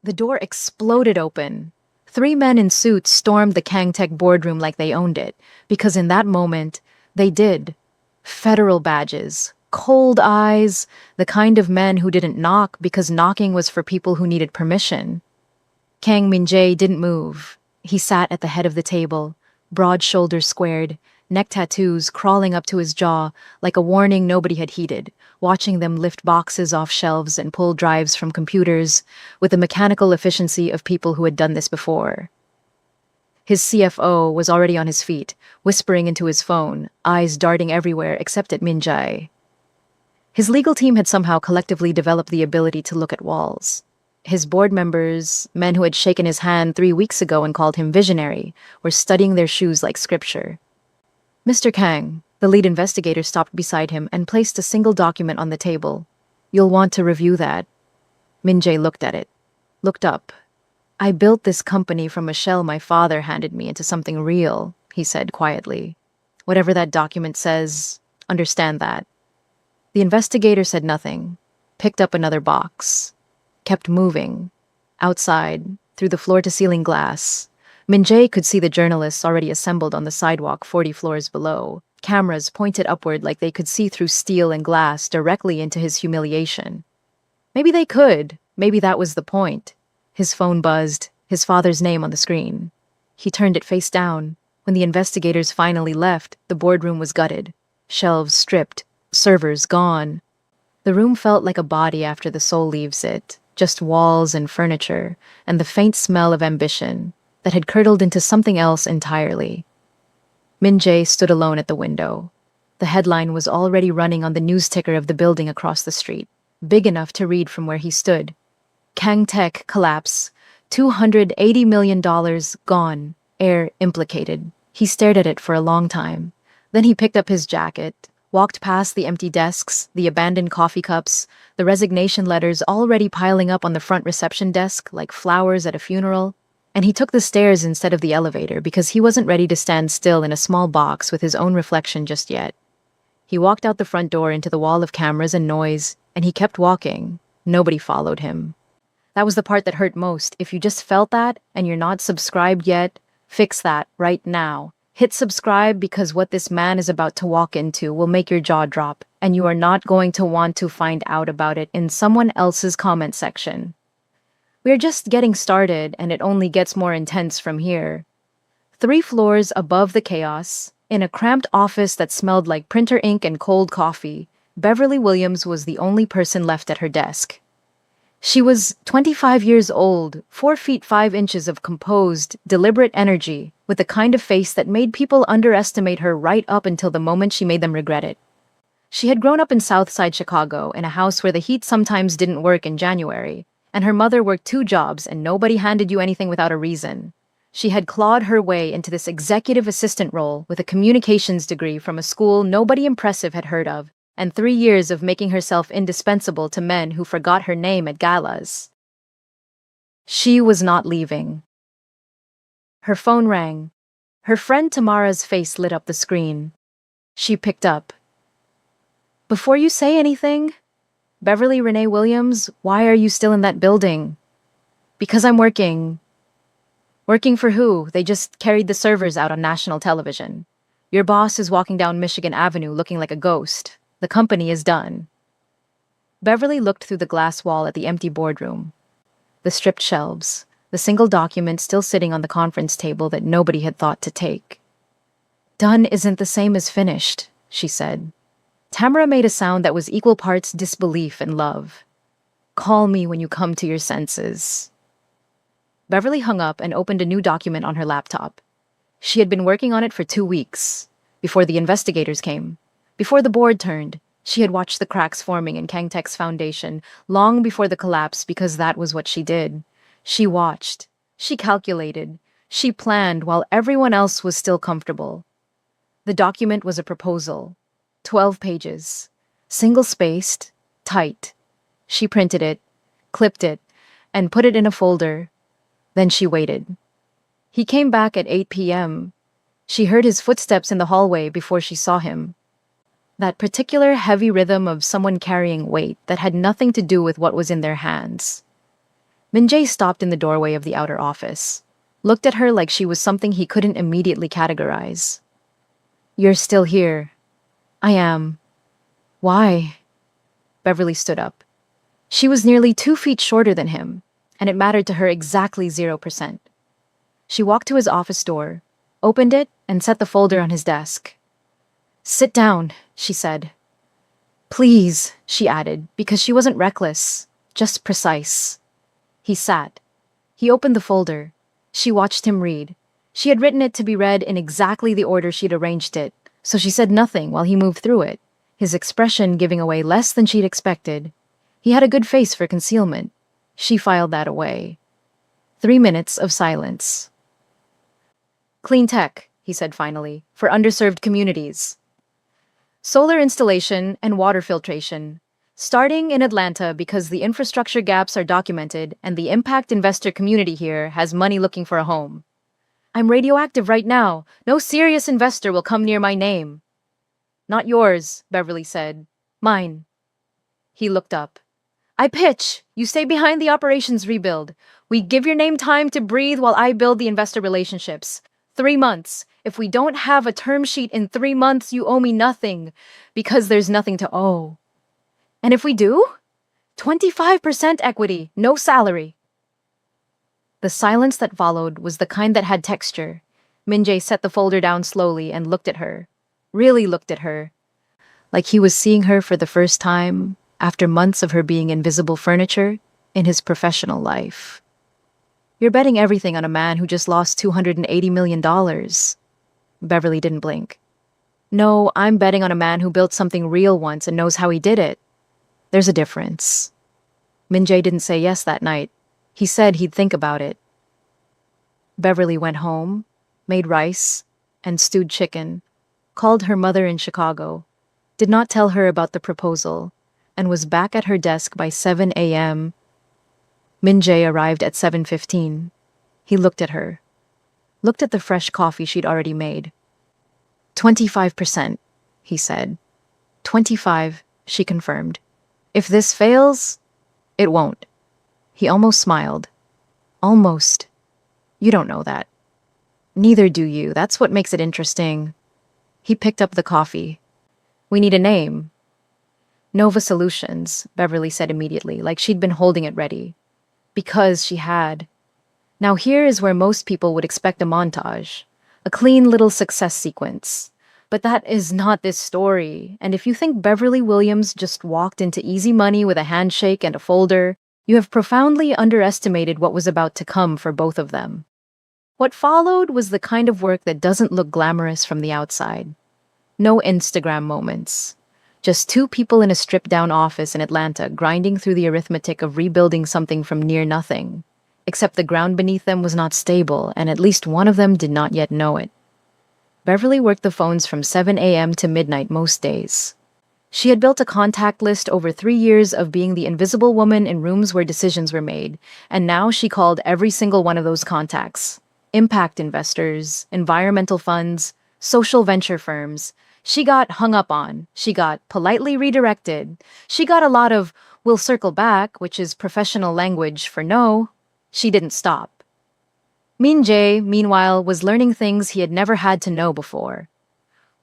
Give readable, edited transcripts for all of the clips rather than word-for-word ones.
The door exploded open. Three men in suits stormed the Kangtech boardroom like they owned it, because in that moment, they did. Federal badges, cold eyes, the kind of men who didn't knock because knocking was for people who needed permission. Kang Min-jae didn't move. He sat at the head of the table, broad shoulders squared, neck tattoos crawling up to his jaw like a warning nobody had heeded, watching them lift boxes off shelves and pull drives from computers with the mechanical efficiency of people who had done this before. His CFO was already on his feet, whispering into his phone, eyes darting everywhere except at Min-jae. His legal team had somehow collectively developed the ability to look at walls. His board members, men who had shaken his hand 3 weeks ago and called him visionary, were studying their shoes like scripture. Mr. Kang, the lead investigator, stopped beside him and placed a single document on the table. You'll want to review that. Min-jae looked at it, looked up. I built this company from a shell my father handed me into something real, he said quietly. Whatever that document says, understand that. The investigator said nothing, picked up another box, kept moving. Outside, through the floor-to-ceiling glass, Min-jae could see the journalists already assembled on the sidewalk 40 floors below, cameras pointed upward like they could see through steel and glass directly into his humiliation. Maybe they could. Maybe that was the point. His phone buzzed, his father's name on the screen. He turned it face down. When the investigators finally left, the boardroom was gutted. Shelves stripped, servers gone. The room felt like a body after the soul leaves it, just walls and furniture, and the faint smell of ambition that had curdled into something else entirely. Min-jae stood alone at the window. The headline was already running on the news ticker of the building across the street, big enough to read from where he stood. Kangtech collapse, $280 million gone, heir implicated. He stared at it for a long time. Then he picked up his jacket, walked past the empty desks, the abandoned coffee cups, the resignation letters already piling up on the front reception desk like flowers at a funeral, and he took the stairs instead of the elevator because he wasn't ready to stand still in a small box with his own reflection just yet. He walked out the front door into the wall of cameras and noise, and he kept walking. Nobody followed him. That was the part that hurt most. If you just felt that and you're not subscribed yet, fix that right now. Hit subscribe because what this man is about to walk into will make your jaw drop, and you are not going to want to find out about it in someone else's comment section. We're just getting started, and it only gets more intense from here. 3 floors above the chaos, in a cramped office that smelled like printer ink and cold coffee, Beverly Williams was the only person left at her desk. She was 25 years old, 4 feet 5 inches of composed, deliberate energy, with the kind of face that made people underestimate her right up until the moment she made them regret it. She had grown up in Southside Chicago in a house where the heat sometimes didn't work in January, and her mother worked 2 jobs and nobody handed you anything without a reason. She had clawed her way into this executive assistant role with a communications degree from a school nobody impressive had heard of, and 3 years of making herself indispensable to men who forgot her name at galas. She was not leaving. Her phone rang. Her friend Tamara's face lit up the screen. She picked up. Before you say anything, Beverly Renee Williams, why are you still in that building? Because I'm working. Working for who? They just carried the servers out on national television. Your boss is walking down Michigan Avenue looking like a ghost. The company is done. Beverly looked through the glass wall at the empty boardroom. The stripped shelves, the single document still sitting on the conference table that nobody had thought to take. Done isn't the same as finished, she said. Tamara made a sound that was equal parts disbelief and love. Call me when you come to your senses. Beverly hung up and opened a new document on her laptop. She had been working on it for 2 weeks, before the investigators came. Before the board turned, she had watched the cracks forming in Kangtech's foundation long before the collapse because that was what she did. She watched, she calculated, she planned while everyone else was still comfortable. The document was a proposal, 12 pages, single-spaced, tight. She printed it, clipped it, and put it in a folder. Then she waited. He came back at 8 p.m. She heard his footsteps in the hallway before she saw him. That particular heavy rhythm of someone carrying weight that had nothing to do with what was in their hands. Min-jae stopped in the doorway of the outer office, looked at her like she was something he couldn't immediately categorize. You're still here. I am. Why? Beverly stood up. She was nearly 2 feet shorter than him, and it mattered to her exactly 0%. She walked to his office door, opened it, and set the folder on his desk. Sit down, she said. Please, she added, because she wasn't reckless, just precise. He sat. He opened the folder. She watched him read. She had written it to be read in exactly the order she'd arranged it, so she said nothing while he moved through it, his expression giving away less than she'd expected. He had a good face for concealment. She filed that away. 3 minutes of silence. Clean tech, he said finally, for underserved communities. Solar installation and water filtration. Starting in Atlanta because the infrastructure gaps are documented and the impact investor community here has money looking for a home. I'm radioactive right now. No serious investor will come near my name. Not yours, Beverly said. Mine. He looked up. I pitch. You stay behind the operations rebuild. We give your name time to breathe while I build the investor relationships. 3 months. If we don't have a term sheet in 3 months, you owe me nothing, because there's nothing to owe. And if we do? 25% equity, no salary. The silence that followed was the kind that had texture. Min-jae set the folder down slowly and looked at her. Really looked at her. Like he was seeing her for the first time, after months of her being invisible furniture, in his professional life. You're betting everything on a man who just lost $280 million. Beverly didn't blink. No, I'm betting on a man who built something real once and knows how he did it. There's a difference. Min-jae didn't say yes that night. He said he'd think about it. Beverly went home, made rice, and stewed chicken, called her mother in Chicago, did not tell her about the proposal, and was back at her desk by 7 a.m. Min-jae arrived at 7:15. He looked at her. Looked at the fresh coffee she'd already made. 25%, he said. 25, she confirmed. If this fails, it won't. He almost smiled. Almost. You don't know that. Neither do you. That's what makes it interesting. He picked up the coffee. We need a name. Nova Solutions, Beverly said immediately, like she'd been holding it ready. Because she had. Now here is where most people would expect a montage, a clean little success sequence. But that is not this story, and if you think Beverly Williams just walked into easy money with a handshake and a folder, you have profoundly underestimated what was about to come for both of them. What followed was the kind of work that doesn't look glamorous from the outside. No Instagram moments. Just 2 people in a stripped-down office in Atlanta grinding through the arithmetic of rebuilding something from near nothing. Except the ground beneath them was not stable, and at least one of them did not yet know it. Beverly worked the phones from 7 a.m. to midnight most days. She had built a contact list over 3 years of being the invisible woman in rooms where decisions were made, and now she called every single one of those contacts. Impact investors, environmental funds, social venture firms. She got hung up on. She got politely redirected. She got a lot of, we'll circle back, which is professional language for no. She didn't stop. Min-jae, meanwhile, was learning things he had never had to know before.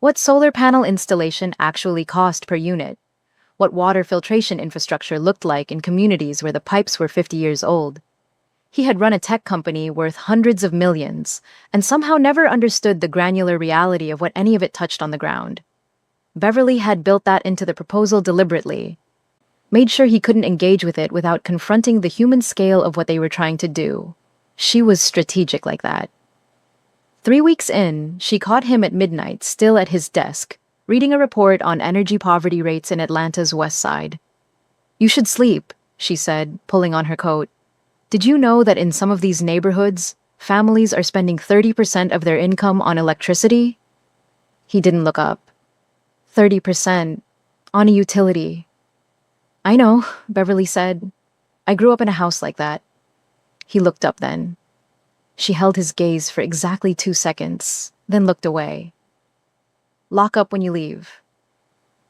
What solar panel installation actually cost per unit. What water filtration infrastructure looked like in communities where the pipes were 50 years old. He had run a tech company worth hundreds of millions, and somehow never understood the granular reality of what any of it touched on the ground. Beverly had built that into the proposal deliberately, made sure he couldn't engage with it without confronting the human scale of what they were trying to do. She was strategic like that. 3 weeks in, she caught him at midnight, still at his desk, reading a report on energy poverty rates in Atlanta's west side. You should sleep, she said, pulling on her coat. Did you know that in some of these neighborhoods, families are spending 30% of their income on electricity? He didn't look up. 30% on a utility. I know, Beverly said. I grew up in a house like that. He looked up then. She held his gaze for exactly 2 seconds, then looked away. Lock up when you leave.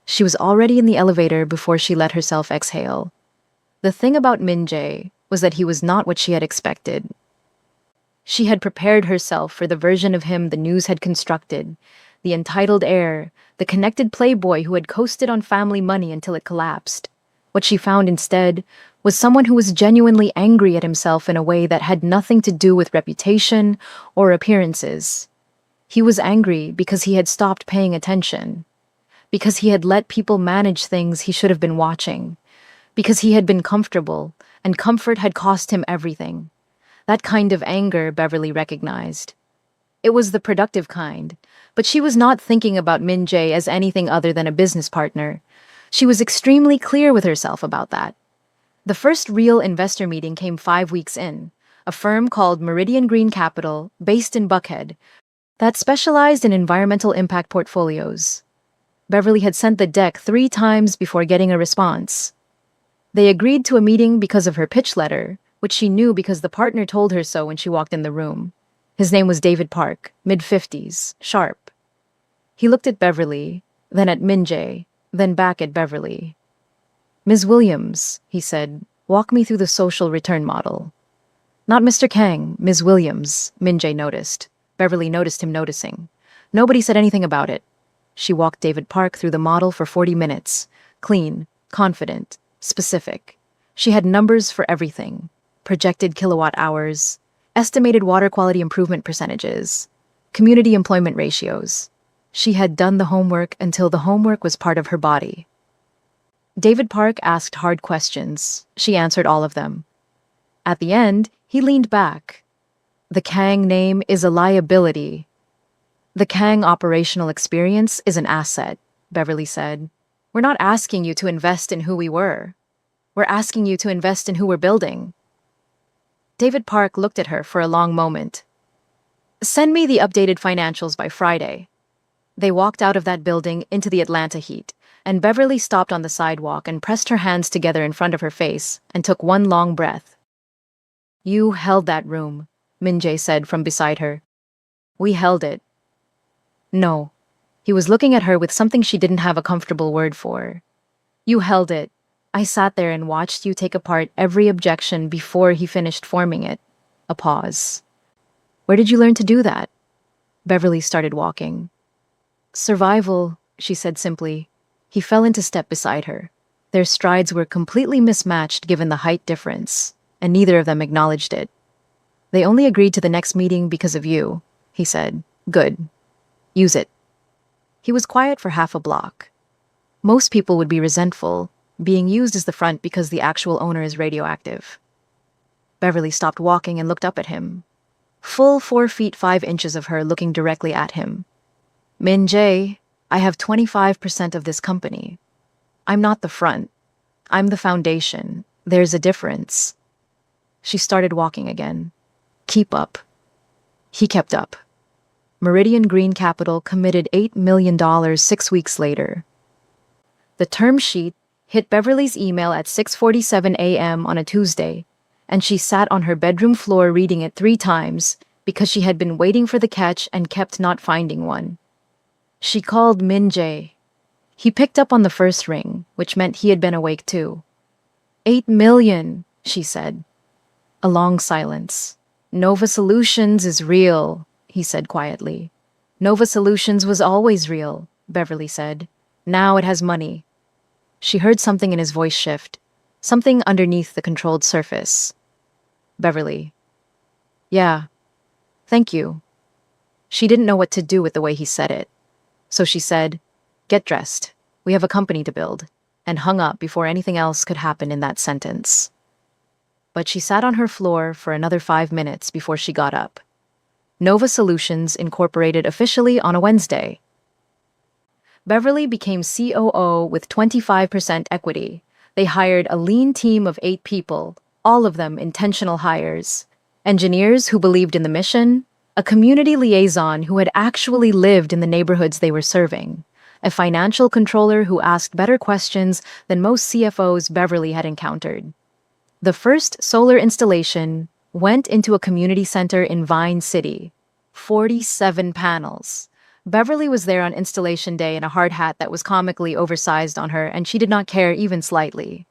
She was already in the elevator before she let herself exhale. The thing about Min-jae was that he was not what she had expected. She had prepared herself for the version of him the news had constructed, the entitled heir, the connected playboy who had coasted on family money until it collapsed. What she found instead was someone who was genuinely angry at himself in a way that had nothing to do with reputation or appearances. He was angry because he had stopped paying attention, because he had let people manage things he should have been watching, because he had been comfortable, and comfort had cost him everything. That kind of anger Beverly recognized. It was the productive kind, but she was not thinking about Min Jae as anything other than a business partner. She was extremely clear with herself about that. The first real investor meeting came 5 weeks in, a firm called Meridian Green Capital, based in Buckhead, that specialized in environmental impact portfolios. Beverly had sent the deck 3 times before getting a response. They agreed to a meeting because of her pitch letter, which she knew because the partner told her so when she walked in the room. His name was David Park, mid-50s, sharp. He looked at Beverly, then at Min Jae, then back at Beverly. "Ms. Williams," he said, "walk me through the social return model." "Not Mr. Kang, Ms. Williams," Min Jae noticed. Beverly noticed him noticing. Nobody said anything about it. She walked David Park through the model for 40 minutes. Clean, confident, specific. She had numbers for everything. Projected kilowatt hours, estimated water quality improvement percentages, community employment ratios. She had done the homework until the homework was part of her body. David Park asked hard questions. She answered all of them. At the end, he leaned back. "The Kang name is a liability. The Kang operational experience is an asset," Beverly said. "We're not asking you to invest in who we were. We're asking you to invest in who we're building." David Park looked at her for a long moment. "Send me the updated financials by Friday." They walked out of that building into the Atlanta heat, and Beverly stopped on the sidewalk and pressed her hands together in front of her face and took one long breath. "You held that room," Min Jae said from beside her. "We held it." "No." He was looking at her with something she didn't have a comfortable word for. "You held it. I sat there and watched you take apart every objection before he finished forming it." A pause. "Where did you learn to do that?" Beverly started walking. "Survival," she said simply. He fell into step beside her. Their strides were completely mismatched given the height difference, and neither of them acknowledged it. "They only agreed to the next meeting because of you," he said. "Good. Use it." He was quiet for half a block. Most people would be resentful, being used as the front because the actual owner is radioactive. Beverly stopped walking and looked up at him. Full 4 feet 5 inches of her looking directly at him. "Min Jae, I have 25% of this company. I'm not the front. I'm the foundation. There's a difference." She started walking again. "Keep up." He kept up. Meridian Green Capital committed $8 million 6 weeks later. The term sheet hit Beverly's email at 6:47 a.m. on a Tuesday, and she sat on her bedroom floor reading it 3 times because she had been waiting for the catch and kept not finding one. She called Min Jae. He picked up on the first ring, which meant he had been awake too. $8 million, she said. A long silence. "Nova Solutions is real," he said quietly. "Nova Solutions was always real," Beverly said. "Now it has money." She heard something in his voice shift, something underneath the controlled surface. "Beverly." "Yeah. Thank you." She didn't know what to do with the way he said it. So she said, "Get dressed. We have a company to build," and hung up before anything else could happen in that sentence. But she sat on her floor for another 5 minutes before she got up. Nova Solutions incorporated officially on a Wednesday. Beverly became COO with 25% equity. They hired a lean team of 8 people, all of them intentional hires. Engineers who believed in the mission, a community liaison who had actually lived in the neighborhoods they were serving, a financial controller who asked better questions than most CFOs Beverly had encountered. The first solar installation went into a community center in Vine City. 47 panels. Beverly was there on installation day in a hard hat that was comically oversized on her, and she did not care even slightly.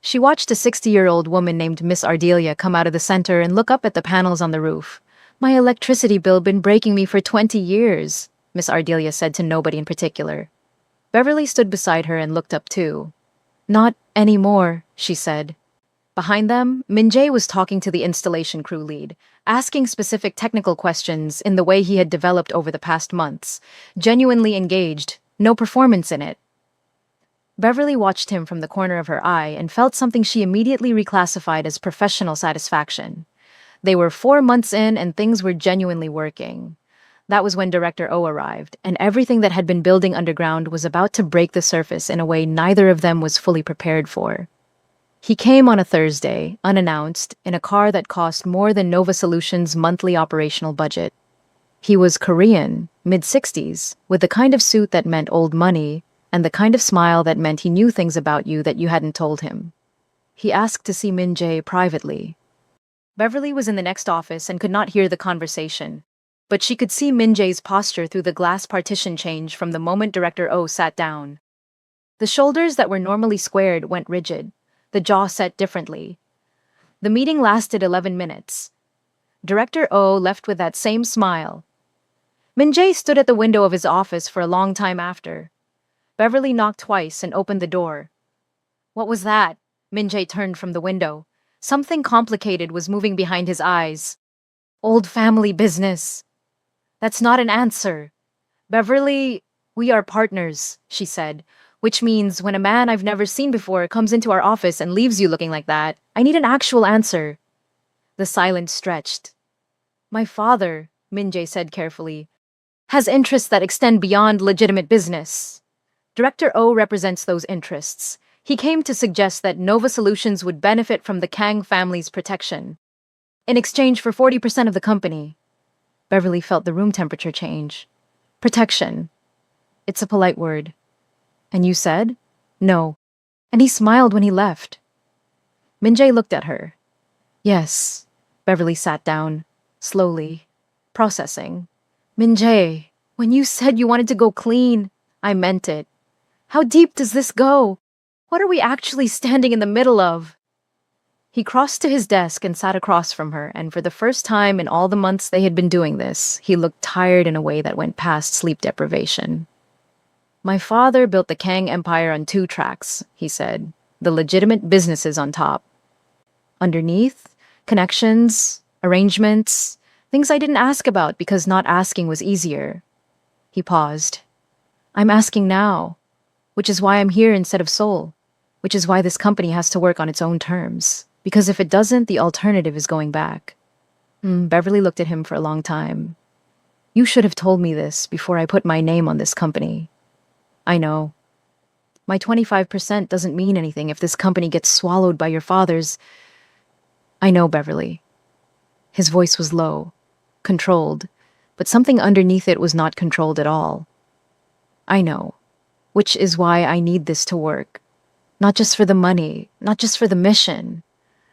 She watched a 60-year-old woman named Miss Ardelia come out of the center and look up at the panels on the roof. My electricity bill been breaking me for 20 years, Miss Ardelia said to nobody in particular. Beverly stood beside her and looked up too. Not anymore, she said. Behind them, Min-jae was talking to the installation crew lead, asking specific technical questions in the way he had developed over the past months. Genuinely engaged, no performance in it. Beverly watched him from the corner of her eye and felt something she immediately reclassified as professional satisfaction. They were 4 months in and things were genuinely working. That was when Director O arrived, and everything that had been building underground was about to break the surface in a way neither of them was fully prepared for. He came on a Thursday, unannounced, in a car that cost more than Nova Solutions' monthly operational budget. He was Korean, mid-60s, with the kind of suit that meant old money, and the kind of smile that meant he knew things about you that you hadn't told him. He asked to see Min-jae privately. Beverly was in the next office and could not hear the conversation, but she could see Min-jae's posture through the glass partition change from the moment Director O sat down. The shoulders that were normally squared went rigid, the jaw set differently. The meeting lasted 11 minutes. Director O left with that same smile. Min-jae stood at the window of his office for a long time after. Beverly knocked twice and opened the door. What was that? Min-jae turned from the window. Something complicated was moving behind his eyes. Old family business. That's not an answer. Beverly, we are partners, she said, which means when a man I've never seen before comes into our office and leaves you looking like that, I need an actual answer. The silence stretched. My father, Min-jae said carefully, has interests that extend beyond legitimate business. Director O represents those interests. He came to suggest that Nova Solutions would benefit from the Kang family's protection. In exchange for 40% of the company. Beverly felt the room temperature change. Protection. It's a polite word. And you said? No. And he smiled when he left. Min-jae looked at her. Yes. Beverly sat down, slowly, processing. Min-jae, when you said you wanted to go clean, I meant it. How deep does this go? What are we actually standing in the middle of? He crossed to his desk and sat across from her, and for the first time in all the months they had been doing this, he looked tired in a way that went past sleep deprivation. My father built the Kang Empire on 2 tracks, he said, the legitimate businesses on top. Underneath, connections, arrangements, things I didn't ask about because not asking was easier. He paused. I'm asking now, which is why I'm here instead of Seoul, which is why this company has to work on its own terms, because if it doesn't, the alternative is going back. Beverly looked at him for a long time. You should have told me this before I put my name on this company. I know. My 25% doesn't mean anything if this company gets swallowed by your father's. I know, Beverly. His voice was low, controlled, but something underneath it was not controlled at all. I know, which is why I need this to work. Not just for the money, not just for the mission.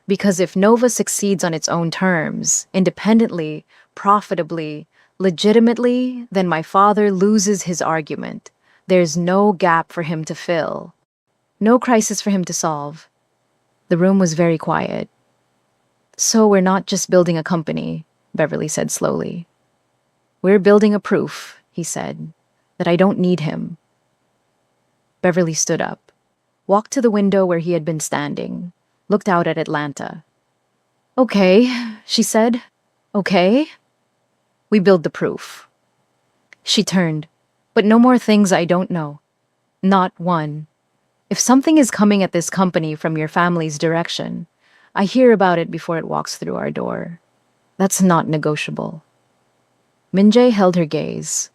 Because if Nova succeeds on its own terms, independently, profitably, legitimately, then my father loses his argument. There's no gap for him to fill. No crisis for him to solve. The room was very quiet. So we're not just building a company, Beverly said slowly. We're building a proof, he said, that I don't need him. Beverly stood up, walked to the window where he had been standing, looked out at Atlanta. Okay, she said. Okay. We build the proof. She turned. But no more things I don't know. Not one. If something is coming at this company from your family's direction, I hear about it before it walks through our door. That's not negotiable. Min-jae held her gaze.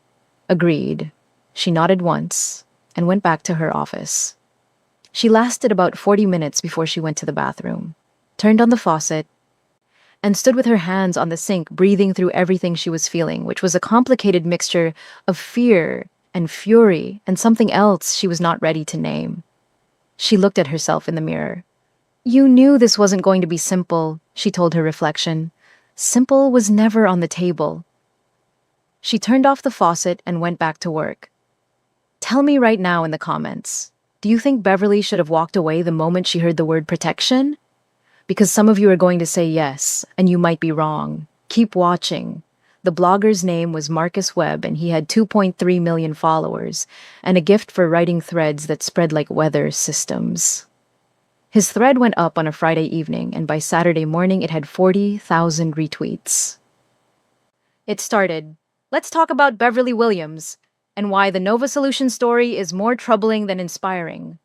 Agreed. She nodded once and went back to her office. She lasted about 40 minutes before she went to the bathroom, turned on the faucet, and stood with her hands on the sink, breathing through everything she was feeling, which was a complicated mixture of fear and fury and something else she was not ready to name. She looked at herself in the mirror. You knew this wasn't going to be simple, she told her reflection. Simple was never on the table. She turned off the faucet and went back to work. Tell me right now in the comments, Do you think Beverly should have walked away the moment she heard the word protection? Because some of you are going to say yes, and you might be wrong. Keep watching. The blogger's name was Marcus Webb, and he had 2.3 million followers, and a gift for writing threads that spread like weather systems. His thread went up on a Friday evening, and by Saturday morning it had 40,000 retweets. It started, "Let's talk about Beverly Williams, and why the Nova Solution story is more troubling than inspiring."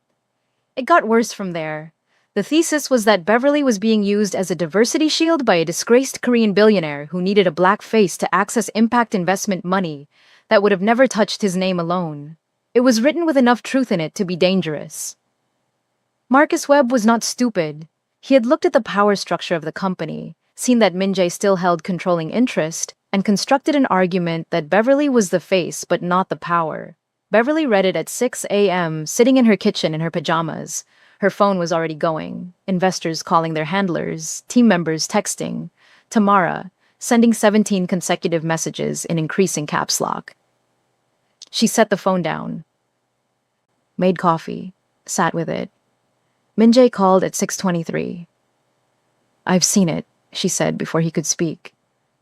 It got worse from there. The thesis was that Beverly was being used as a diversity shield by a disgraced Korean billionaire who needed a black face to access impact investment money that would have never touched his name alone. It was written with enough truth in it to be dangerous. Marcus Webb was not stupid. He had looked at the power structure of the company, seen that Min Jae still held controlling interest, and constructed an argument that Beverly was the face but not the power. Beverly read it at 6 a.m., sitting in her kitchen in her pajamas. Her phone was already going, investors calling their handlers, team members texting, Tamara, sending 17 consecutive messages in increasing caps lock. She set the phone down, made coffee, sat with it. Min Jae called at 6:23. "I've seen it," she said before he could speak.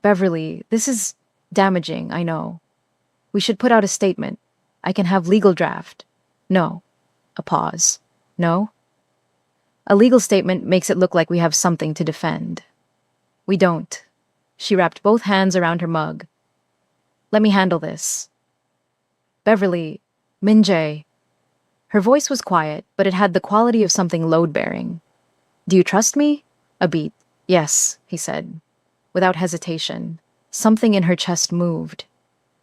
"Beverly, this is damaging, I know. We should put out a statement. I can have legal draft." "No." A pause. "No?" "A legal statement makes it look like we have something to defend." "We don't." She wrapped both hands around her mug. "Let me handle this." "Beverly, Min Jae." Her voice was quiet, but it had the quality of something load-bearing. "Do you trust me?" A beat. "Yes," he said, without hesitation. Something in her chest moved.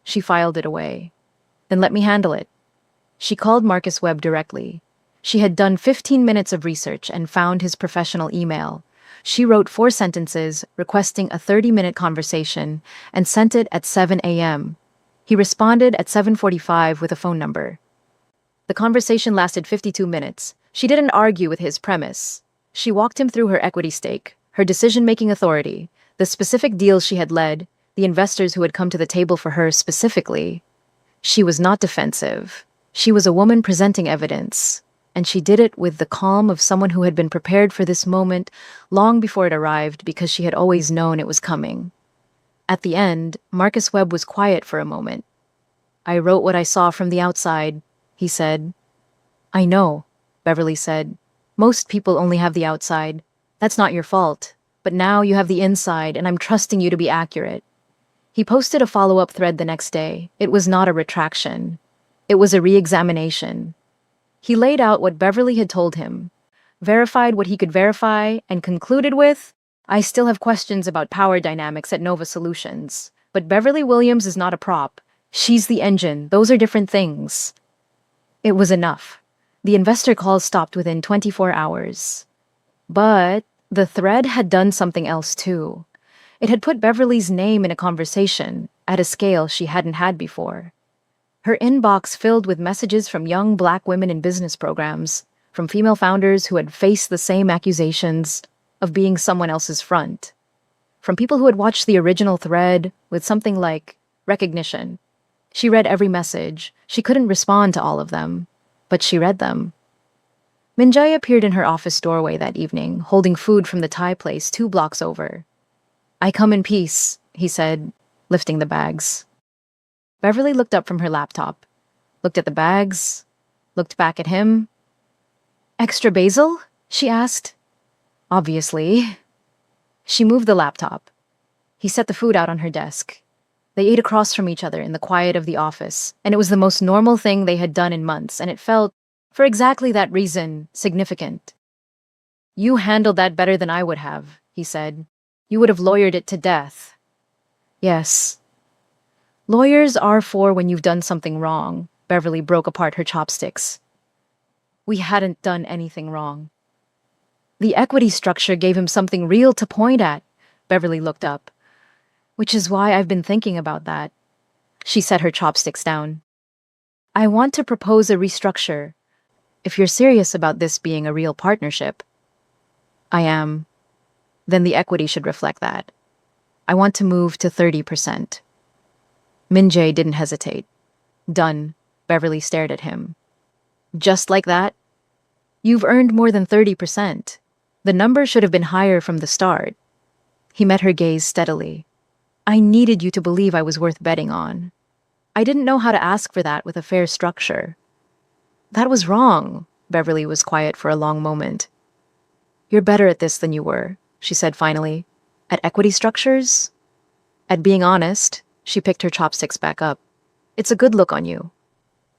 She filed it away. "Then let me handle it." She called Marcus Webb directly. She had done 15 minutes of research and found his professional email. She wrote 4 sentences, requesting a 30-minute conversation, and sent it at 7 a.m. He responded at 7:45 with a phone number. The conversation lasted 52 minutes. She didn't argue with his premise. She walked him through her equity stake, her decision-making authority, the specific deals she had led, the investors who had come to the table for her specifically. She was not defensive. She was a woman presenting evidence, and she did it with the calm of someone who had been prepared for this moment long before it arrived because she had always known it was coming. At the end, Marcus Webb was quiet for a moment. "I wrote what I saw from the outside," he said. "I know," Beverly said. "Most people only have the outside. That's not your fault. But now you have the inside, and I'm trusting you to be accurate." He posted a follow-up thread the next day. It was not a retraction. It was a re-examination. He laid out what Beverly had told him, verified what he could verify, and concluded with, "I still have questions about power dynamics at Nova Solutions. But Beverly Williams is not a prop. She's the engine. Those are different things." It was enough. The investor calls stopped within 24 hours. But the thread had done something else too. It had put Beverly's name in a conversation at a scale she hadn't had before. Her inbox filled with messages from young black women in business programs, from female founders who had faced the same accusations of being someone else's front, from people who had watched the original thread with something like recognition. She read every message. She couldn't respond to all of them, but she read them. Min Jae appeared in her office doorway that evening, holding food from the Thai place 2 blocks over. "I come in peace," he said, lifting the bags. Beverly looked up from her laptop, looked at the bags, looked back at him. "Extra basil?" she asked. "Obviously." She moved the laptop. He set the food out on her desk. They ate across from each other in the quiet of the office, and it was the most normal thing they had done in months, and it felt, for exactly that reason, significant. "You handled that better than I would have," he said. "You would have lawyered it to death." "Yes." "Lawyers are for when you've done something wrong." Beverly broke apart her chopsticks. "We hadn't done anything wrong." The equity structure gave him something real to point at. Beverly looked up. "Which is why I've been thinking about that." She set her chopsticks down. "I want to propose a restructure. If you're serious about this being a real partnership." "I am." "Then the equity should reflect that. I want to move to 30%. Min Jae didn't hesitate. "Done." Beverly stared at him. "Just like that?" You've earned more than 30%. The number should have been higher from the start. He met her gaze steadily. I needed you to believe I was worth betting on. I didn't know how to ask for that with a fair structure. That was wrong. Beverly was quiet for a long moment. You're better at this than you were, she said finally. At equity structures? At being honest, she picked her chopsticks back up. It's a good look on you.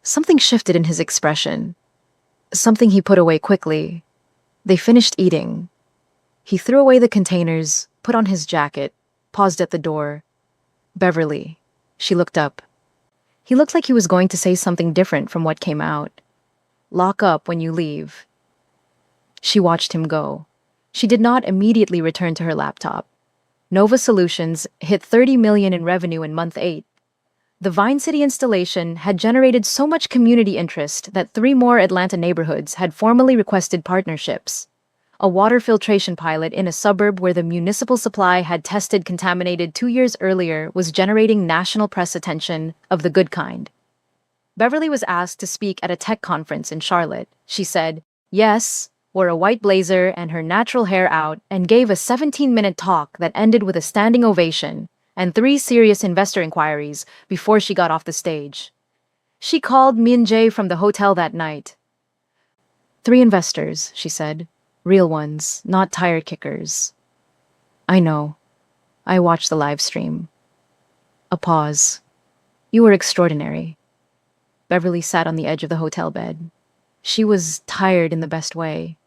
Something shifted in his expression. Something he put away quickly. They finished eating. He threw away the containers, put on his jacket, paused at the door. Beverly. She looked up. He looked like he was going to say something different from what came out. Lock up when you leave. She watched him go. She did not immediately return to her laptop. Nova Solutions hit 30 million in revenue in month 8. The Vine City installation had generated so much community interest that 3 more Atlanta neighborhoods had formally requested partnerships. A water filtration pilot in a suburb where the municipal supply had tested contaminated 2 years earlier was generating national press attention of the good kind. Beverly was asked to speak at a tech conference in Charlotte. She said, yes, wore a white blazer and her natural hair out, and gave a 17-minute talk that ended with a standing ovation and 3 serious investor inquiries before she got off the stage. She called Min Jae from the hotel that night. 3 investors, she said. Real ones, not tire kickers. I know. I watched the live stream. A pause. You were extraordinary. Beverly sat on the edge of the hotel bed. She was tired in the best way.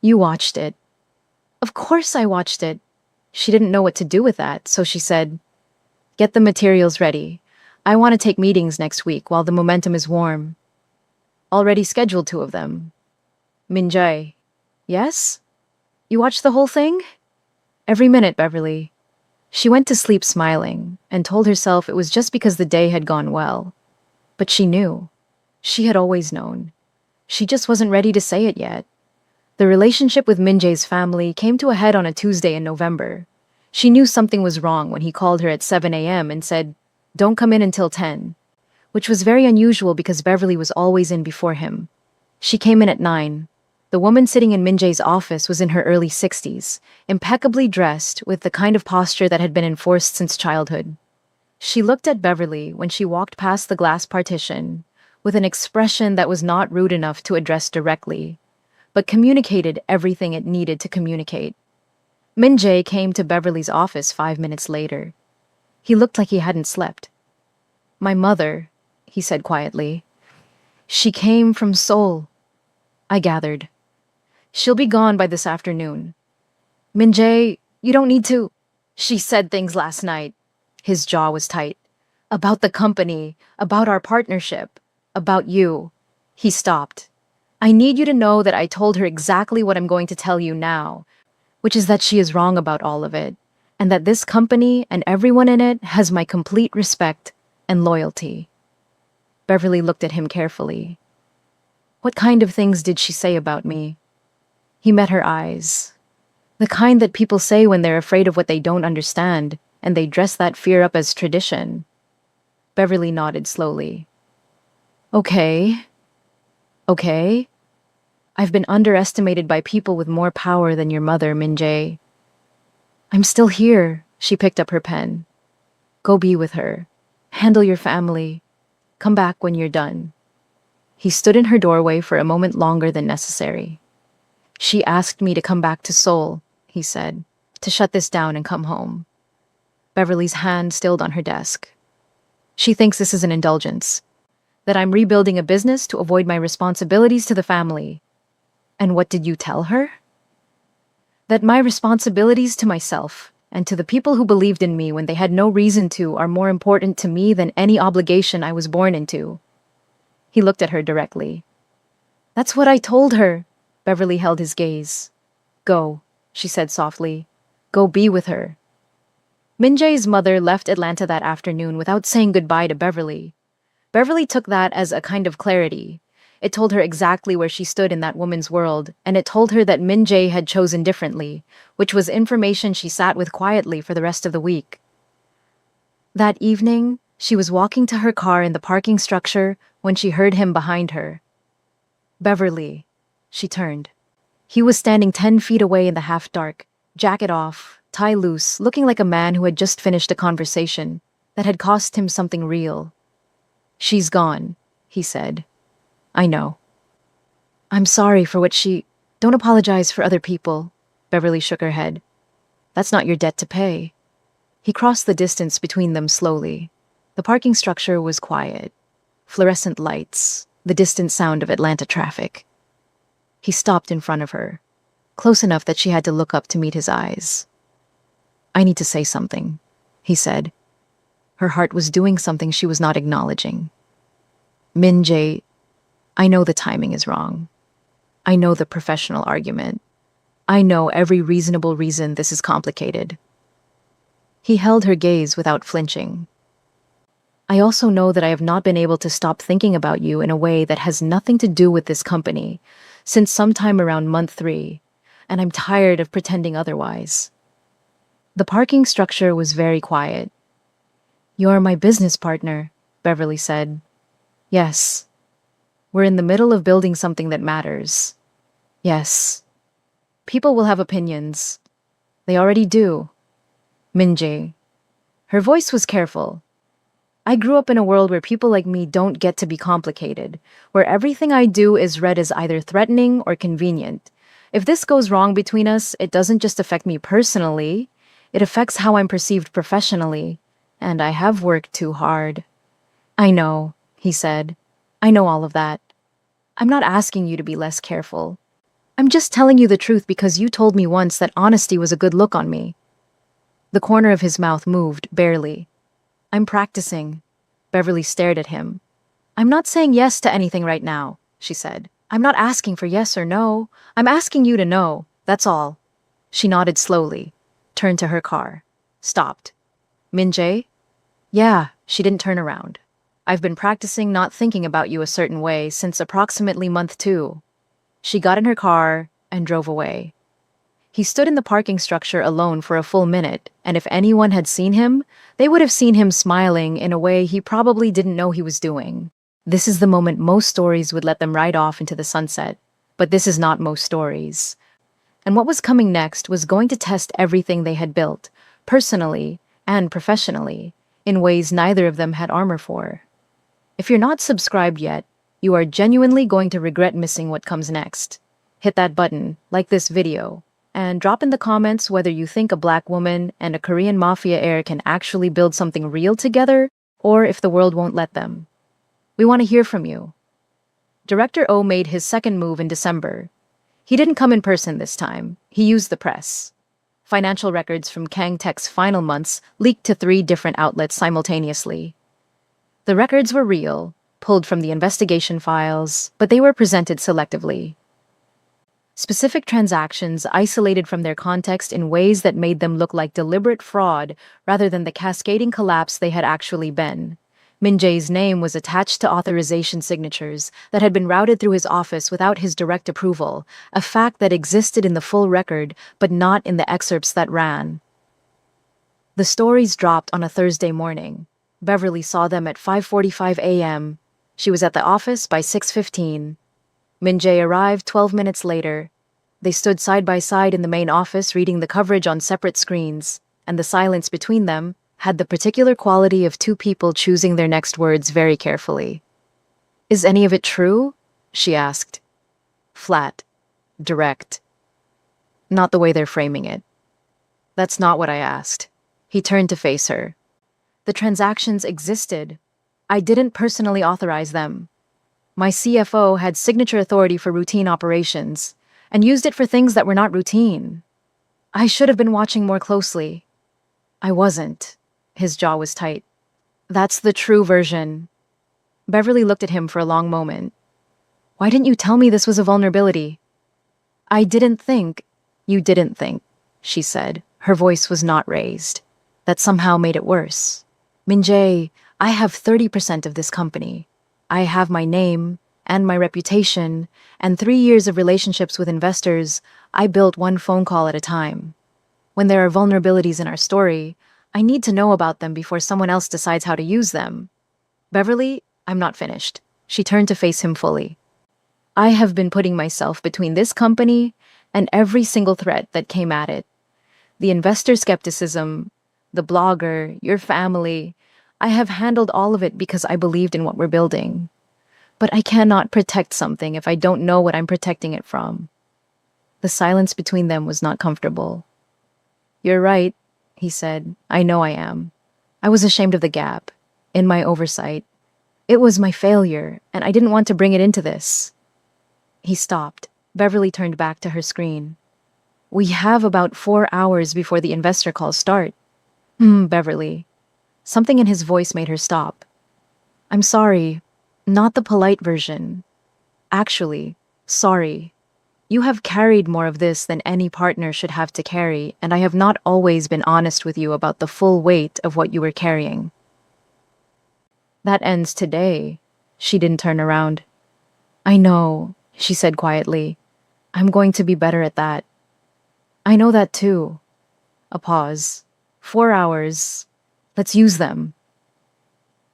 You watched it. Of course I watched it. She didn't know what to do with that, so she said, get the materials ready. I want to take meetings next week while the momentum is warm. Already scheduled 2 of them. Min Jae. Yes? You watched the whole thing? Every minute, Beverly. She went to sleep smiling and told herself it was just because the day had gone well. But she knew. She had always known. She just wasn't ready to say it yet. The relationship with Min Jae's family came to a head on a Tuesday in November. She knew something was wrong when he called her at 7 a.m. and said, don't come in until 10, which was very unusual because Beverly was always in before him. She came in at 9. The woman sitting in Min Jae's office was in her early 60s, impeccably dressed with the kind of posture that had been enforced since childhood. She looked at Beverly when she walked past the glass partition with an expression that was not rude enough to address directly, but communicated everything it needed to communicate. Min Jae came to Beverly's office 5 minutes later. He looked like he hadn't slept. My mother, he said quietly. She came from Seoul. I gathered. She'll be gone by this afternoon. Min Jae, you don't need to. She said things last night. His jaw was tight. About the company, about our partnership, about you. He stopped. I need you to know that I told her exactly what I'm going to tell you now, which is that she is wrong about all of it, and that this company and everyone in it has my complete respect and loyalty. Beverly looked at him carefully. What kind of things did she say about me? He met her eyes. The kind that people say when they're afraid of what they don't understand, and they dress that fear up as tradition. Beverly nodded slowly. Okay. Okay. I've been underestimated by people with more power than your mother, Min Jae. I'm still here. She picked up her pen. Go be with her. Handle your family. Come back when you're done. He stood in her doorway for a moment longer than necessary. She asked me to come back to Seoul, he said, to shut this down and come home. Beverly's hand stilled on her desk. She thinks this is an indulgence, that I'm rebuilding a business to avoid my responsibilities to the family. And what did you tell her? That my responsibilities to myself and to the people who believed in me when they had no reason to are more important to me than any obligation I was born into. He looked at her directly. That's what I told her. Beverly held his gaze. Go, she said softly. Go be with her. Min Jae's mother left Atlanta that afternoon without saying goodbye to Beverly. Beverly took that as a kind of clarity. It told her exactly where she stood in that woman's world, and it told her that Min Jae had chosen differently, which was information she sat with quietly for the rest of the week. That evening, she was walking to her car in the parking structure when she heard him behind her. Beverly, She turned. He was standing 10 feet away in the half-dark, jacket off, tie loose, looking like a man who had just finished a conversation that had cost him something real. "She's gone," he said. "I know." "I'm sorry for what she—" "Don't apologize for other people," Beverly shook her head. "That's not your debt to pay." He crossed the distance between them slowly. The parking structure was quiet. Fluorescent lights, the distant sound of Atlanta traffic. He stopped in front of her, close enough that she had to look up to meet his eyes. "I need to say something," he said. Her heart was doing something she was not acknowledging. "Min Jae, I know the timing is wrong. I know the professional argument. I know every reasonable reason this is complicated." He held her gaze without flinching. "I also know that I have not been able to stop thinking about you in a way that has nothing to do with this company since sometime around month 3, and I'm tired of pretending otherwise." The parking structure was very quiet. "You're my business partner," Beverly said. "Yes. We're in the middle of building something that matters. Yes. People will have opinions. They already do. Min Jae." Her voice was careful. "I grew up in a world where people like me don't get to be complicated, where everything I do is read as either threatening or convenient. If this goes wrong between us, it doesn't just affect me personally, it affects how I'm perceived professionally, and I have worked too hard." "I know," he said. "I know all of that. I'm not asking you to be less careful. I'm just telling you the truth because you told me once that honesty was a good look on me." The corner of his mouth moved, barely. "I'm practicing." Beverly stared at him. "I'm not saying yes to anything right now," she said. "I'm not asking for yes or no. I'm asking you to know. That's all." She nodded slowly, turned to her car, stopped. "Min Jae?" "Yeah," she didn't turn around. "I've been practicing not thinking about you a certain way since approximately month 2. She got in her car and drove away. He stood in the parking structure alone for a full minute, and if anyone had seen him, they would have seen him smiling in a way he probably didn't know he was doing. This is the moment most stories would let them ride off into the sunset, but this is not most stories. And what was coming next was going to test everything they had built, personally and professionally, in ways neither of them had armor for. If you're not subscribed yet, you are genuinely going to regret missing what comes next. Hit that button, like this video, and drop in the comments whether you think a black woman and a Korean Mafia heir can actually build something real together, or if the world won't let them. We want to hear from you. Director Oh made his second move in December. He didn't come in person this time. He used the press. Financial records from Kang Tech's final months leaked to 3 different outlets simultaneously. The records were real, pulled from the investigation files, but they were presented selectively. Specific transactions isolated from their context in ways that made them look like deliberate fraud rather than the cascading collapse they had actually been. Min Jae's name was attached to authorization signatures that had been routed through his office without his direct approval, a fact that existed in the full record but not in the excerpts that ran. The stories dropped on a Thursday morning. Beverly saw them at 5:45 a.m. She was at the office by 6:15. Min Jae arrived 12 minutes later. They stood side by side in the main office reading the coverage on separate screens, and the silence between them had the particular quality of 2 people choosing their next words very carefully. "Is any of it true?" she asked. Flat. Direct. Not the way they're framing it. "That's not what I asked." He turned to face her. "The transactions existed. I didn't personally authorize them. My CFO had signature authority for routine operations and used it for things that were not routine. I should have been watching more closely. I wasn't." His jaw was tight. "That's the true version." Beverly looked at him for a long moment. "Why didn't you tell me this was a vulnerability?" "I didn't think—" "You didn't think," she said. Her voice was not raised. "That somehow made it worse. Min Jae, I have 30% of this company. I have my name and my reputation and 3 years of relationships with investors I built one phone call at a time. When there are vulnerabilities in our story, I need to know about them before someone else decides how to use them. Beverly, I'm not finished." She turned to face him fully. I have been putting myself between this company and every single threat that came at it. The investor skepticism, the blogger, your family. I have handled all of it because I believed in what we're building. But I cannot protect something if I don't know what I'm protecting it from. The silence between them was not comfortable. You're right, he said. I know I am. I was ashamed of the gap, in my oversight. It was my failure, and I didn't want to bring it into this. He stopped. Beverly turned back to her screen. We have about 4 hours before the investor calls start. Beverly. Something in his voice made her stop. I'm sorry. Not the polite version. Actually, sorry. You have carried more of this than any partner should have to carry, and I have not always been honest with you about the full weight of what you were carrying. That ends today. She didn't turn around. I know, she said quietly. I'm going to be better at that. I know that too. A pause. 4 hours. Let's use them.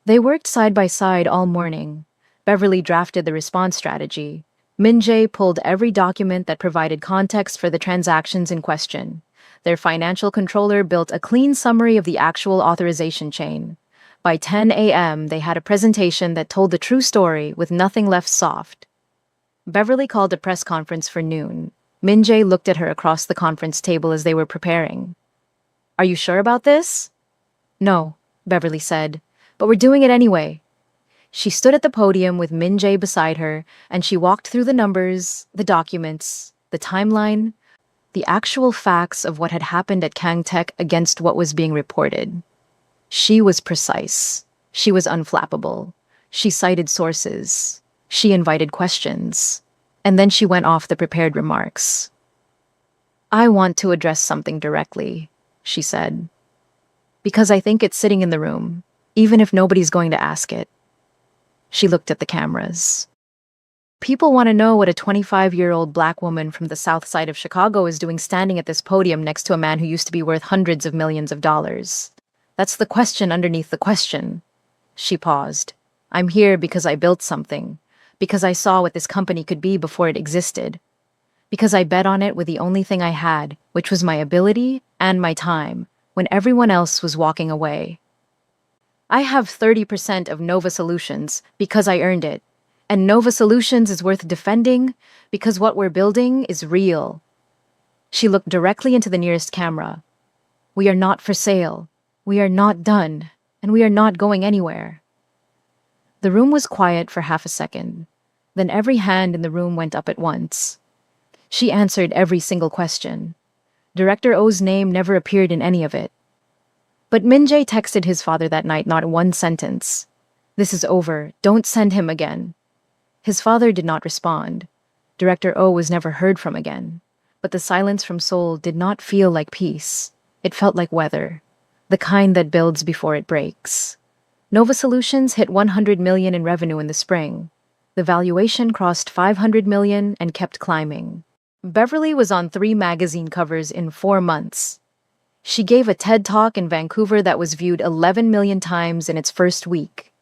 They worked side by side all morning. Beverly drafted the response strategy. Min-jae pulled every document that provided context for the transactions in question. Their financial controller built a clean summary of the actual authorization chain. By 10 a.m., they had a presentation that told the true story with nothing left soft. Beverly called a press conference for noon. Min-jae looked at her across the conference table as they were preparing. Are you sure about this? No, Beverly said, but we're doing it anyway. She stood at the podium with Min-jae beside her, and she walked through the numbers, the documents, the timeline, the actual facts of what had happened at Kangtech against what was being reported. She was precise. She was unflappable. She cited sources. She invited questions. And then she went off the prepared remarks. I want to address something directly, she said. Because I think it's sitting in the room, even if nobody's going to ask it. She looked at the cameras. People want to know what a 25-year-old black woman from the south side of Chicago is doing standing at this podium next to a man who used to be worth hundreds of millions of dollars. That's the question underneath the question. She paused. I'm here because I built something. Because I saw what this company could be before it existed. Because I bet on it with the only thing I had, which was my ability and my time, when everyone else was walking away. I have 30% of Nova Solutions because I earned it. And Nova Solutions is worth defending because what we're building is real. She looked directly into the nearest camera. We are not for sale. We are not done. And we are not going anywhere. The room was quiet for half a second. Then every hand in the room went up at once. She answered every single question. Director O's name never appeared in any of it. But Min-jae texted his father that night not one sentence. This is over. Don't send him again. His father did not respond. Director O was never heard from again. But the silence from Seoul did not feel like peace. It felt like weather. The kind that builds before it breaks. Nova Solutions hit 100 million in revenue in the spring. The valuation crossed 500 million and kept climbing. Beverly was on 3 magazine covers in 4 months. She gave a TED Talk in Vancouver that was viewed 11 million times in its first week.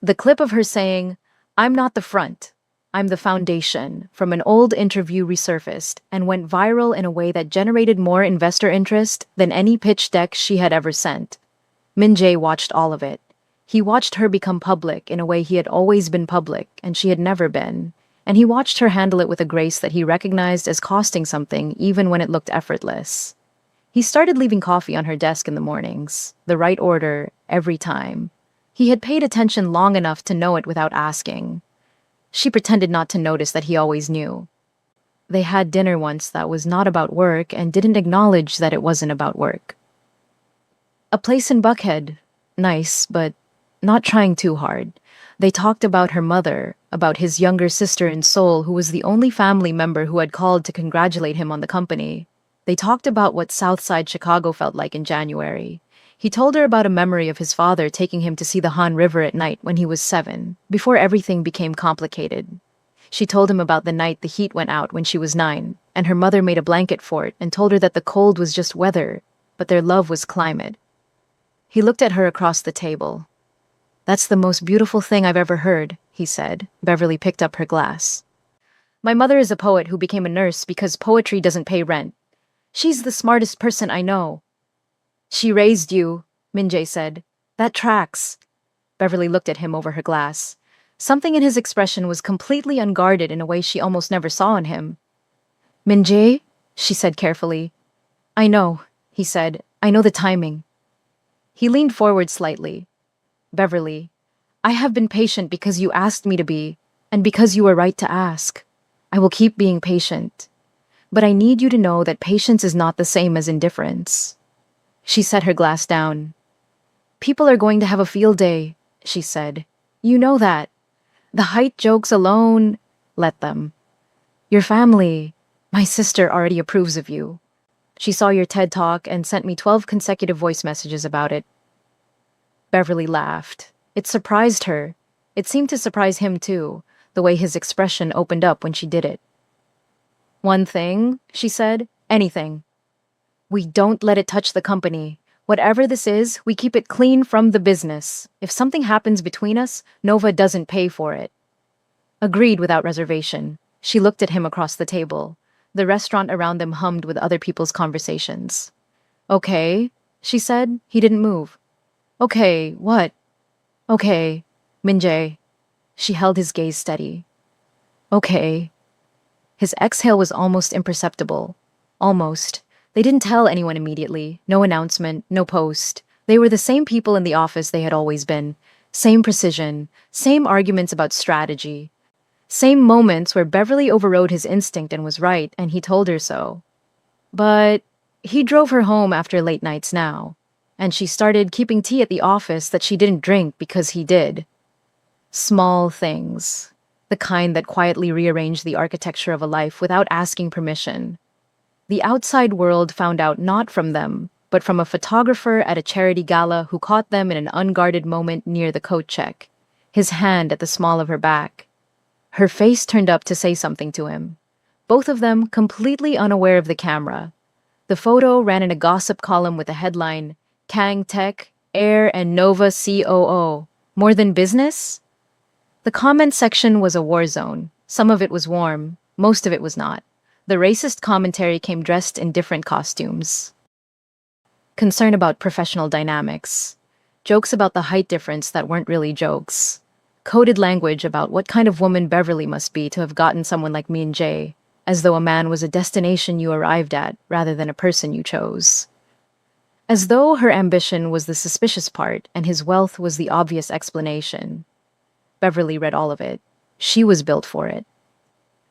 The clip of her saying, I'm not the front, I'm the foundation, from an old interview resurfaced and went viral in a way that generated more investor interest than any pitch deck she had ever sent. Min-jae watched all of it. He watched her become public in a way he had always been public and she had never been, and he watched her handle it with a grace that he recognized as costing something even when it looked effortless. He started leaving coffee on her desk in the mornings, the right order, every time. He had paid attention long enough to know it without asking. She pretended not to notice that he always knew. They had dinner once that was not about work and didn't acknowledge that it wasn't about work. A place in Buckhead. Nice, but not trying too hard. They talked about her mother, about his younger sister in Seoul who was the only family member who had called to congratulate him on the company. They talked about what Southside Chicago felt like in January. He told her about a memory of his father taking him to see the Han River at night when he was 7, before everything became complicated. She told him about the night the heat went out when she was 9, and her mother made a blanket fort and told her that the cold was just weather, but their love was climate. He looked at her across the table. That's the most beautiful thing I've ever heard, he said. Beverly picked up her glass. My mother is a poet who became a nurse because poetry doesn't pay rent. She's the smartest person I know. She raised you, Minjae said. That tracks. Beverly looked at him over her glass. Something in his expression was completely unguarded in a way she almost never saw in him. Minjae, she said carefully. I know, he said. I know the timing. He leaned forward slightly. Beverly, I have been patient because you asked me to be, and because you were right to ask. I will keep being patient. But I need you to know that patience is not the same as indifference. She set her glass down. People are going to have a field day, she said. You know that. The height jokes alone, let them. Your family, my sister already approves of you. She saw your TED Talk and sent me 12 consecutive voice messages about it. Beverly laughed. It surprised her. It seemed to surprise him too, the way his expression opened up when she did it. One thing, she said, anything. We don't let it touch the company. Whatever this is, we keep it clean from the business. If something happens between us, Nova doesn't pay for it. Agreed without reservation. She looked at him across the table. The restaurant around them hummed with other people's conversations. Okay, she said. He didn't move. Okay, what? Okay, Minjae. She held his gaze steady. Okay. His exhale was almost imperceptible. Almost. They didn't tell anyone immediately. No announcement, no post. They were the same people in the office they had always been. Same precision, same arguments about strategy. Same moments where Beverly overrode his instinct and was right, and he told her so. But he drove her home after late nights now, and she started keeping tea at the office that she didn't drink because he did. Small things. The kind that quietly rearranged the architecture of a life without asking permission. The outside world found out not from them, but from a photographer at a charity gala who caught them in an unguarded moment near the coat check, his hand at the small of her back. Her face turned up to say something to him. Both of them completely unaware of the camera. The photo ran in a gossip column with the headline, Kang Tech, Air and Nova COO. More than business? The comment section was a war zone. Some of it was warm, most of it was not. The racist commentary came dressed in different costumes. Concern about professional dynamics. Jokes about the height difference that weren't really jokes. Coded language about what kind of woman Beverly must be to have gotten someone like me and Jay, as though a man was a destination you arrived at rather than a person you chose. As though her ambition was the suspicious part and his wealth was the obvious explanation. Beverly read all of it. She was built for it.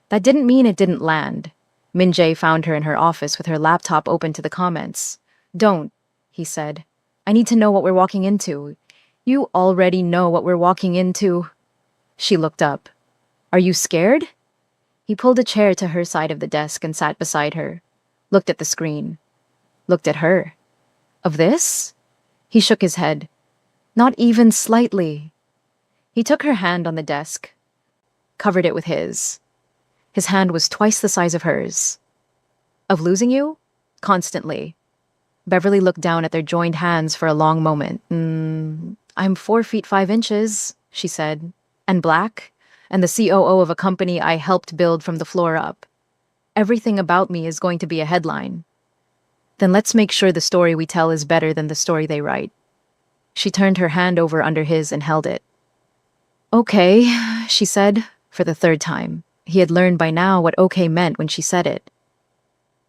That didn't mean it didn't land. Minjae found her in her office with her laptop open to the comments. Don't, he said. I need to know what we're walking into. You already know what we're walking into. She looked up. Are you scared? He pulled a chair to her side of the desk and sat beside her. Looked at the screen. Looked at her. Of this? He shook his head. Not even slightly. He took her hand on the desk, covered it with his. His hand was twice the size of hers. Of losing you? Constantly. Beverly looked down at their joined hands for a long moment. I'm 4 feet 5 inches, she said. And black, and the COO of a company I helped build from the floor up. Everything about me is going to be a headline. Then let's make sure the story we tell is better than the story they write. She turned her hand over under his and held it. Okay, she said, for the third time. He had learned by now what okay meant when she said it.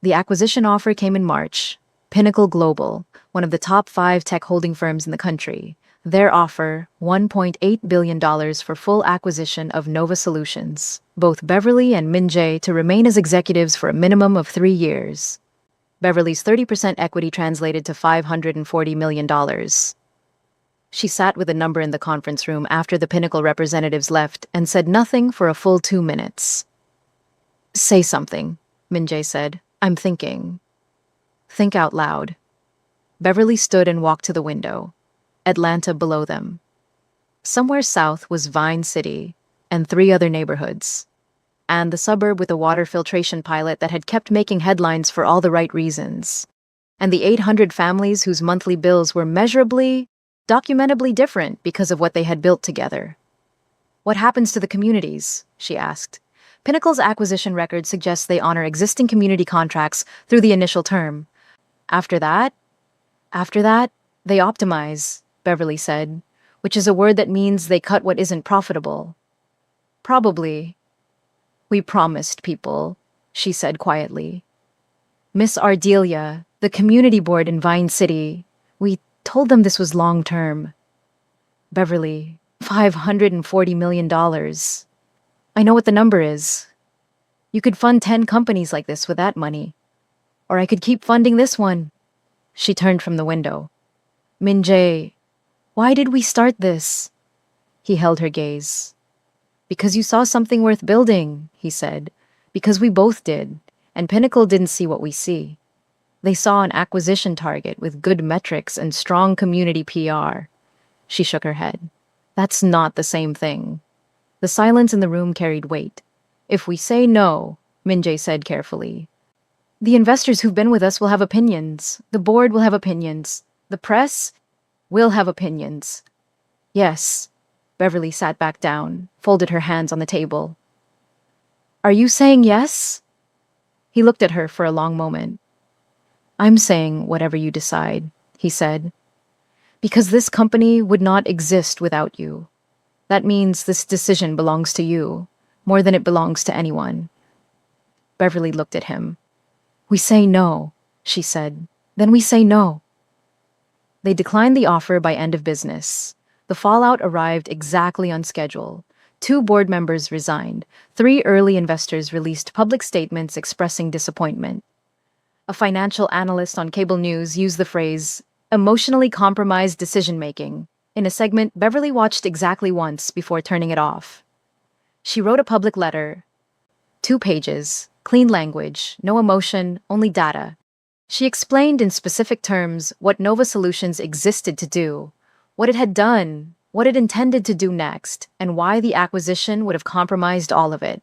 The acquisition offer came in March. Pinnacle Global, one of the top 5 tech holding firms in the country. Their offer, $1.8 billion for full acquisition of Nova Solutions, both Beverly and Minjae to remain as executives for a minimum of 3 years. Beverly's 30% equity translated to $540 million. She sat with a number in the conference room after the Pinnacle representatives left and said nothing for a full 2 minutes. Say something, Minjae said. I'm thinking. Think out loud. Beverly stood and walked to the window. Atlanta below them. Somewhere south was Vine City and 3 other neighborhoods. And the suburb with a water filtration pilot that had kept making headlines for all the right reasons. And the 800 families whose monthly bills were measurably, documentably different because of what they had built together. What happens to the communities? She asked. Pinnacle's acquisition record suggests they honor existing community contracts through the initial term. After that, after that, they optimize, Beverly said, which is a word that means they cut what isn't profitable. Probably. We promised people, she said quietly. Miss Ardelia, the community board in Vine City, we told them this was long term. Beverly, $540 million. I know what the number is. You could fund 10 companies like this with that money. Or I could keep funding this one. She turned from the window. Min Jae, why did we start this? He held her gaze. Because you saw something worth building, he said. Because we both did, and Pinnacle didn't see what we see. They saw an acquisition target with good metrics and strong community PR. She shook her head. That's not the same thing. The silence in the room carried weight. If we say no, Min Jae said carefully, the investors who've been with us will have opinions. The board will have opinions. The press will have opinions. Yes. Beverly sat back down, folded her hands on the table. Are you saying yes? He looked at her for a long moment. I'm saying whatever you decide, he said. Because this company would not exist without you. That means this decision belongs to you, more than it belongs to anyone. Beverly looked at him. We say no, she said. Then we say no. They declined the offer by end of business. The fallout arrived exactly on schedule. 2 board members resigned. 3 early investors released public statements expressing disappointment. A financial analyst on cable news used the phrase, emotionally compromised decision-making, in a segment Beverly watched exactly once before turning it off. She wrote a public letter. 2 pages, clean language, no emotion, only data. She explained in specific terms what Nova Solutions existed to do, what it had done, what it intended to do next, and why the acquisition would have compromised all of it.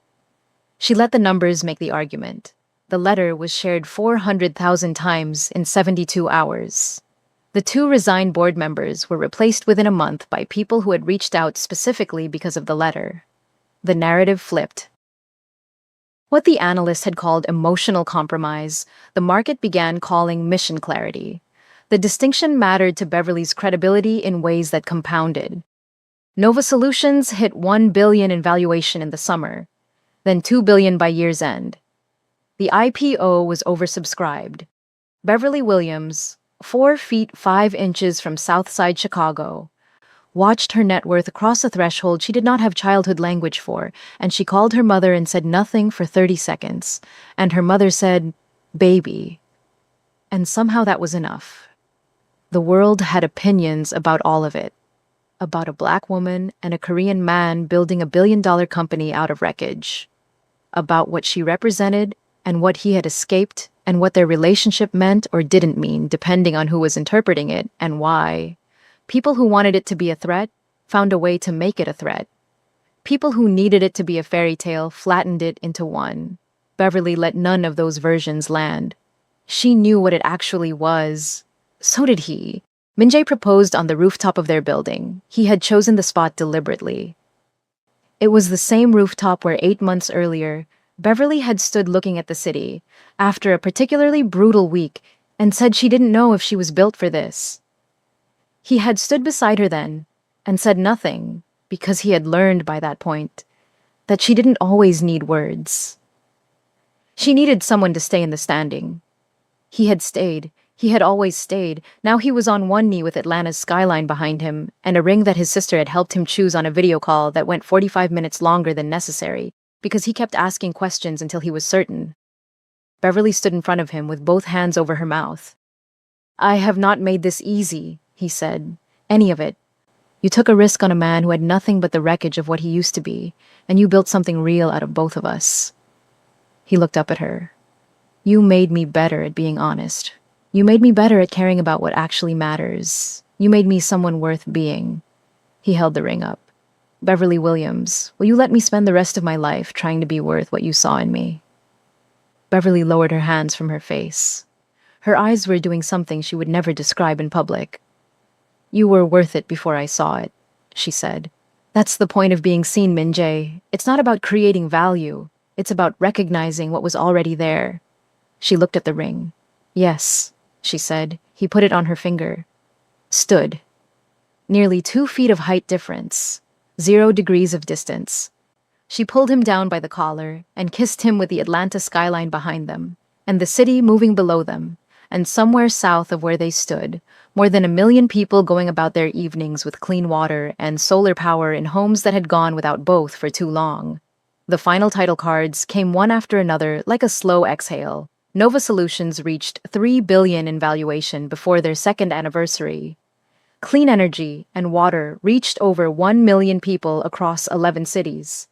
She let the numbers make the argument. The letter was shared 400,000 times in 72 hours. The 2 resigned board members were replaced within a month by people who had reached out specifically because of the letter. The narrative flipped. What the analyst had called emotional compromise, the market began calling mission clarity. The distinction mattered to Beverly's credibility in ways that compounded. Nova Solutions hit $1 billion in valuation in the summer, then $2 billion by year's end. The IPO was oversubscribed. Beverly Williams, 4 feet 5 inches from Southside Chicago, watched her net worth cross a threshold she did not have childhood language for, and she called her mother and said nothing for 30 seconds. And her mother said, baby. And somehow that was enough. The world had opinions about all of it. About a black woman and a Korean man building a billion-dollar company out of wreckage. About what she represented and what he had escaped and what their relationship meant or didn't mean, depending on who was interpreting it and why. People who wanted it to be a threat found a way to make it a threat. People who needed it to be a fairy tale flattened it into one. Beverly let none of those versions land. She knew what it actually was. So did he. Min Jae proposed on the rooftop of their building. He had chosen the spot deliberately. It was the same rooftop where 8 months earlier, Beverly had stood looking at the city, after a particularly brutal week, and said she didn't know if she was built for this. He had stood beside her then, and said nothing, because he had learned by that point that she didn't always need words. She needed someone to stay in the standing. He had stayed. He had always stayed. Now he was on one knee with Atlanta's skyline behind him, and a ring that his sister had helped him choose on a video call that went 45 minutes longer than necessary, because he kept asking questions until he was certain. Beverly stood in front of him with both hands over her mouth. I have not made this easy, he said. Any of it. You took a risk on a man who had nothing but the wreckage of what he used to be, and you built something real out of both of us. He looked up at her. You made me better at being honest. You made me better at caring about what actually matters. You made me someone worth being. He held the ring up. Beverly Williams, will you let me spend the rest of my life trying to be worth what you saw in me? Beverly lowered her hands from her face. Her eyes were doing something she would never describe in public. You were worth it before I saw it, she said. That's the point of being seen, Min Jae. It's not about creating value. It's about recognizing what was already there. She looked at the ring. Yes, she said. He put it on her finger. Stood. Nearly 2 feet of height difference. 0 degrees of distance. She pulled him down by the collar and kissed him with the Atlanta skyline behind them, and the city moving below them, and somewhere south of where they stood, more than 1 million people going about their evenings with clean water and solar power in homes that had gone without both for too long. The final title cards came one after another like a slow exhale. Nova Solutions reached $3 billion in valuation before their second anniversary. Clean energy and water reached over 1 million people across 11 cities.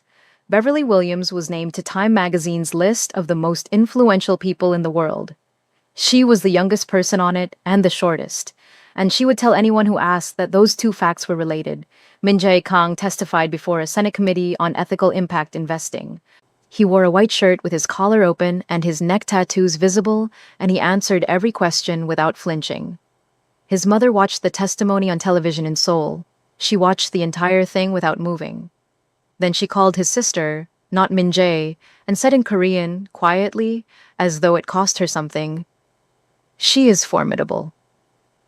Beverly Williams was named to Time magazine's list of the most influential people in the world. She was the youngest person on it and the shortest, and she would tell anyone who asked that those two facts were related. Min Jae Kang testified before a Senate committee on ethical impact investing. He wore a white shirt with his collar open and his neck tattoos visible, and he answered every question without flinching. His mother watched the testimony on television in Seoul. She watched the entire thing without moving. Then she called his sister, not Min Jae, and said in Korean, quietly, as though it cost her something, "She is formidable."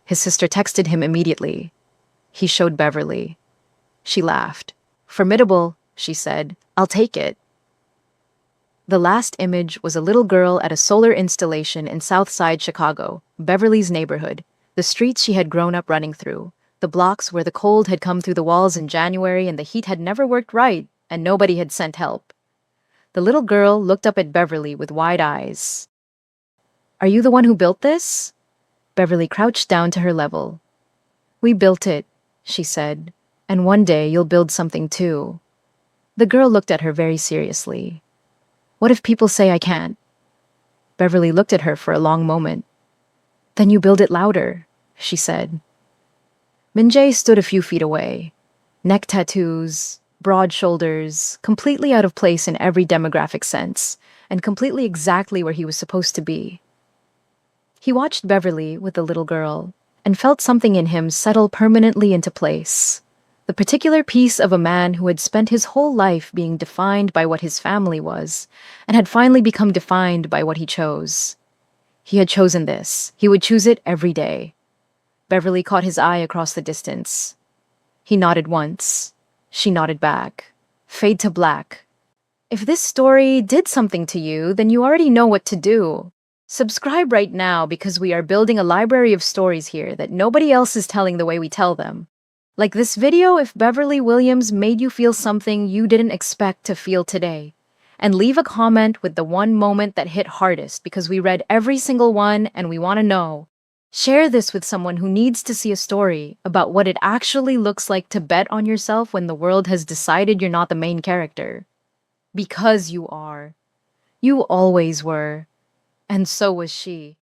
His sister texted him immediately. He showed Beverly. She laughed. "Formidable," she said. "I'll take it." The last image was a little girl at a solar installation in South Side Chicago, Beverly's neighborhood, the streets she had grown up running through, the blocks where the cold had come through the walls in January and the heat had never worked right, and nobody had sent help. The little girl looked up at Beverly with wide eyes. "Are you the one who built this?" Beverly crouched down to her level. "We built it," she said, "and one day you'll build something too." The girl looked at her very seriously. "What if people say I can't?" Beverly looked at her for a long moment. "Then you build it louder," she said. Min Jae stood a few feet away. Neck tattoos, broad shoulders, completely out of place in every demographic sense, and completely exactly where he was supposed to be. He watched Beverly with the little girl and felt something in him settle permanently into place. The particular piece of a man who had spent his whole life being defined by what his family was, and had finally become defined by what he chose. He had chosen this. He would choose it every day. Beverly caught his eye across the distance. He nodded once. She nodded back. Fade to black. If this story did something to you, then you already know what to do. Subscribe right now because we are building a library of stories here that nobody else is telling the way we tell them. Like this video if Beverly Williams made you feel something you didn't expect to feel today. And leave a comment with the one moment that hit hardest because we read every single one and we want to know. Share this with someone who needs to see a story about what it actually looks like to bet on yourself when the world has decided you're not the main character. Because you are. You always were. And so was she.